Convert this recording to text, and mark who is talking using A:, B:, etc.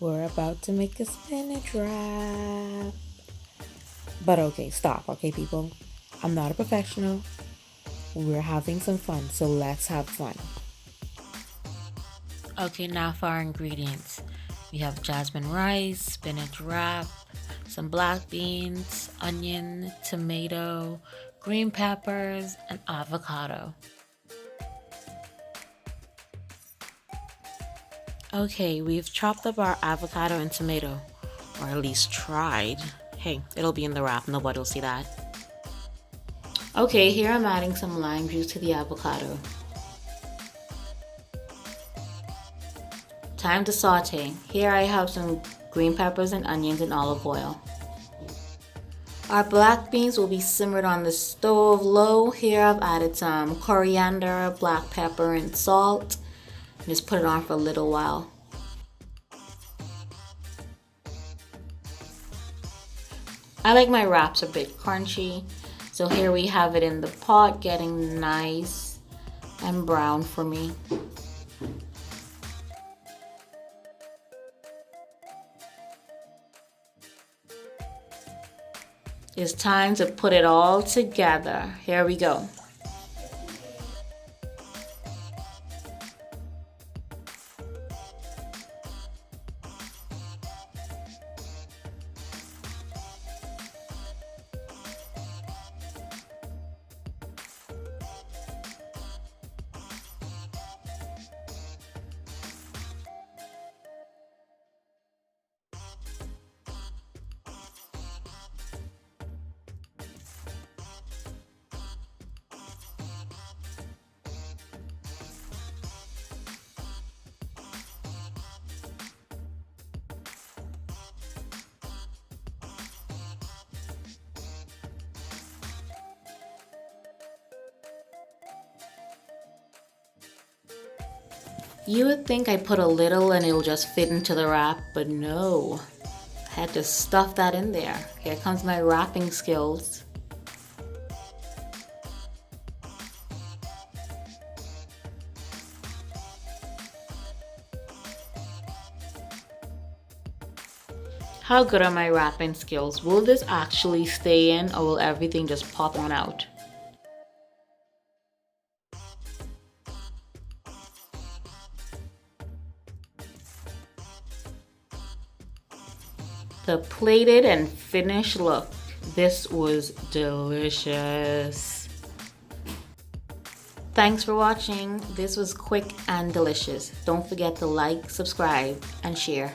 A: We're about to make a spinach wrap. But okay, stop, okay, people? I'm not a professional. We're having some fun, so let's have fun. Okay, now for our ingredients. We have jasmine rice, spinach wrap, some black beans, onion, tomato, green peppers, and avocado. Okay, we've chopped up our avocado and tomato, or at least tried. Hey, it'll be in the wrap, nobody will see that. Okay, here I'm adding some lime juice to the avocado. Time to saute. Here I have some green peppers and onions and olive oil. Our black beans will be simmered on the stove low. Here I've added some coriander, black pepper, and salt. Just put it on for a little while. I like my wraps a bit crunchy, so here we have it in the pot getting nice and brown for me. It's time to put it all together. Here we go. You would think I put a little and it'll just fit into the wrap, but no. I had to stuff that in there. Here comes my wrapping skills. How good are my wrapping skills? Will this actually stay in or will everything just pop on out? The plated and finished look. This was delicious. Thanks for watching. This was quick and delicious. Don't forget to like, subscribe, and share.